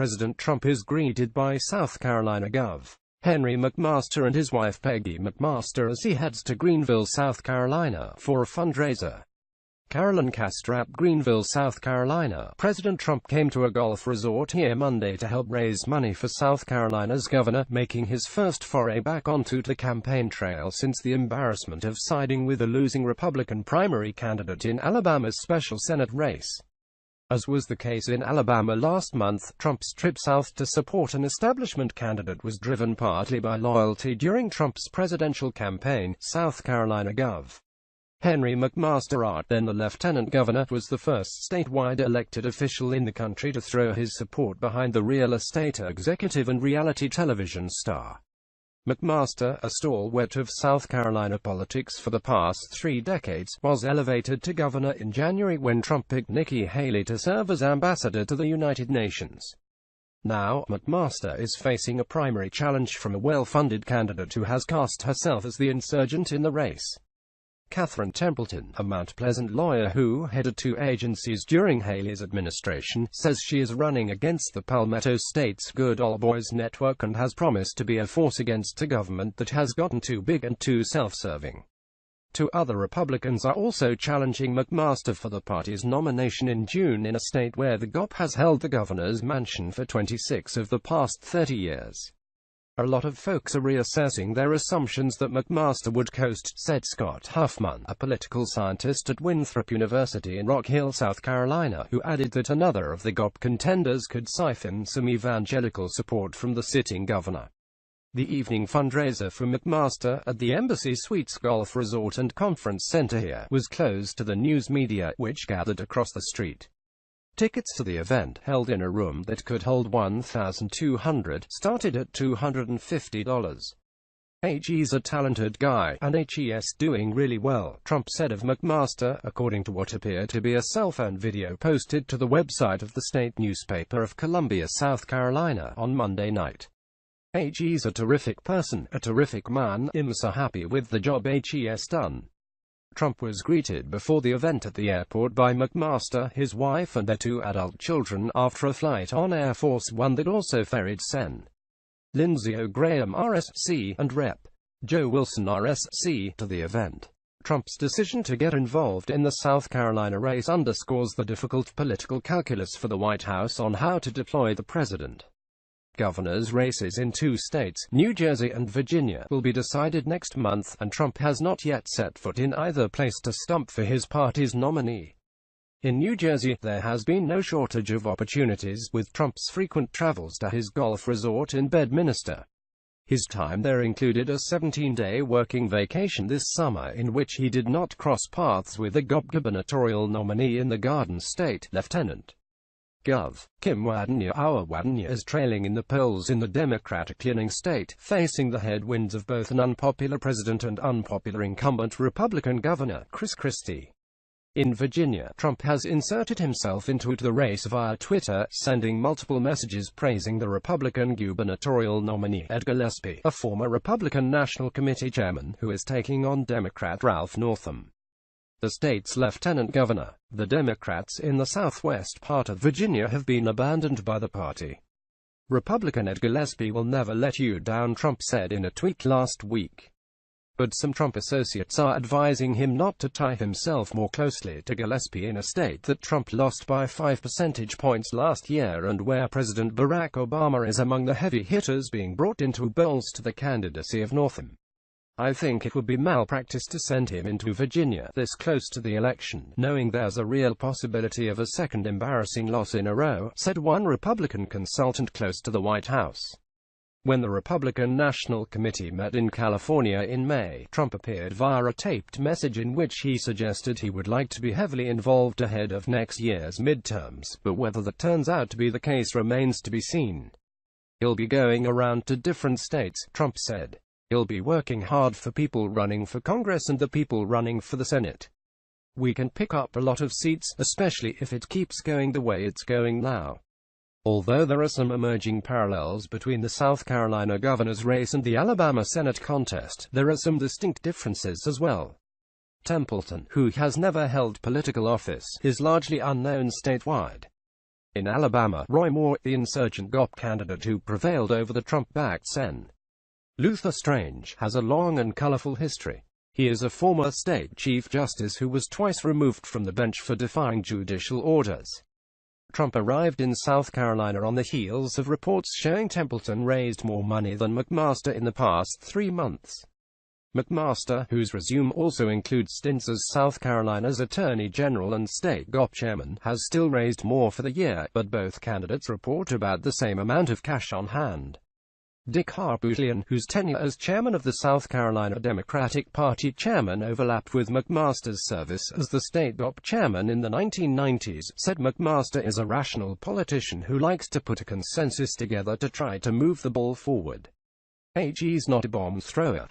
President Trump is greeted by South Carolina Gov. Henry McMaster and his wife Peggy McMaster as he heads to Greenville, South Carolina, for a fundraiser. Carolyn Castrap, Greenville, South Carolina. President Trump came to a golf resort here Monday to help raise money for South Carolina's governor, making his first foray back onto the campaign trail since the embarrassment of siding with a losing Republican primary candidate in Alabama's special Senate race. As was the case in Alabama last month, Trump's trip south to support an establishment candidate was driven partly by loyalty during Trump's presidential campaign. South Carolina Gov. Henry McMaster, then the lieutenant governor, was the first statewide elected official in the country to throw his support behind the real estate executive and reality television star. McMaster, a stalwart of South Carolina politics for the past 3 decades, was elevated to governor in January when Trump picked Nikki Haley to serve as ambassador to the United Nations. Now, McMaster is facing a primary challenge from a well-funded candidate who has cast herself as the insurgent in the race. Catherine Templeton, a Mount Pleasant lawyer who headed 2 agencies during Haley's administration, says she is running against the Palmetto State's Good Ol' Boys network and has promised to be a force against a government that has gotten too big and too self-serving. 2 other Republicans are also challenging McMaster for the party's nomination in June in a state where the GOP has held the governor's mansion for 26 of the past 30 years. A lot of folks are reassessing their assumptions that McMaster would coast, said Scott Huffman, a political scientist at Winthrop University in Rock Hill, South Carolina, who added that another of the GOP contenders could siphon some evangelical support from the sitting governor. The evening fundraiser for McMaster at the Embassy Suites Golf Resort and Conference Center here was closed to the news media, which gathered across the street. Tickets to the event, held in a room that could hold 1,200, started at $250. "He's a talented guy, and he's doing really well," Trump said of McMaster, according to what appeared to be a cell phone video posted to the website of the state newspaper of Columbia, South Carolina, on Monday night. "He's a terrific person, a terrific man. I'm so happy with the job he's done." Trump was greeted before the event at the airport by McMaster, his wife and their 2 adult children, after a flight on Air Force One that also ferried Sen. Lindsey Graham RSC and Rep. Joe Wilson RSC to the event. Trump's decision to get involved in the South Carolina race underscores the difficult political calculus for the White House on how to deploy the president. Governors' races in 2 states, New Jersey and Virginia, will be decided next month, and Trump has not yet set foot in either place to stump for his party's nominee. In New Jersey, there has been no shortage of opportunities, with Trump's frequent travels to his golf resort in Bedminster. His time there included a 17-day working vacation this summer in which he did not cross paths with the GOP gubernatorial nominee in the Garden State, Lieutenant Gov. Kim Wadenya is trailing in the polls in the Democratic-leaning state, facing the headwinds of both an unpopular president and unpopular incumbent Republican Governor Chris Christie. In Virginia, Trump has inserted himself into the race via Twitter, sending multiple messages praising the Republican gubernatorial nominee Ed Gillespie, a former Republican National Committee chairman, who is taking on Democrat Ralph Northam, the state's lieutenant governor. The Democrats in the southwest part of Virginia have been abandoned by the party. Republican Ed Gillespie will never let you down, Trump said in a tweet last week. But some Trump associates are advising him not to tie himself more closely to Gillespie in a state that Trump lost by 5 percentage points last year and where President Barack Obama is among the heavy hitters being brought into bolster the candidacy of Northam. "I think it would be malpractice to send him into Virginia this close to the election, knowing there's a real possibility of a second embarrassing loss in a row," said one Republican consultant close to the White House. When the Republican National Committee met in California in May, Trump appeared via a taped message in which he suggested he would like to be heavily involved ahead of next year's midterms, but whether that turns out to be the case remains to be seen. "He'll be going around to different states," Trump said. "He'll be working hard for people running for Congress and the people running for the Senate. We can pick up a lot of seats, especially if it keeps going the way it's going now." Although there are some emerging parallels between the South Carolina governor's race and the Alabama Senate contest, there are some distinct differences as well. Templeton, who has never held political office, is largely unknown statewide. In Alabama, Roy Moore, the insurgent GOP candidate who prevailed over the Trump-backed Sen. Luther Strange, has a long and colorful history. He is a former state chief justice who was twice removed from the bench for defying judicial orders. Trump arrived in South Carolina on the heels of reports showing Templeton raised more money than McMaster in the past 3 months. McMaster, whose resume also includes stints as South Carolina's Attorney General and state GOP chairman, has still raised more for the year, but both candidates report about the same amount of cash on hand. Dick Harpootlian, whose tenure as chairman of the South Carolina Democratic Party chairman overlapped with McMaster's service as the state GOP chairman in the 1990s, said McMaster is a rational politician who likes to put a consensus together to try to move the ball forward. He's not a bomb thrower.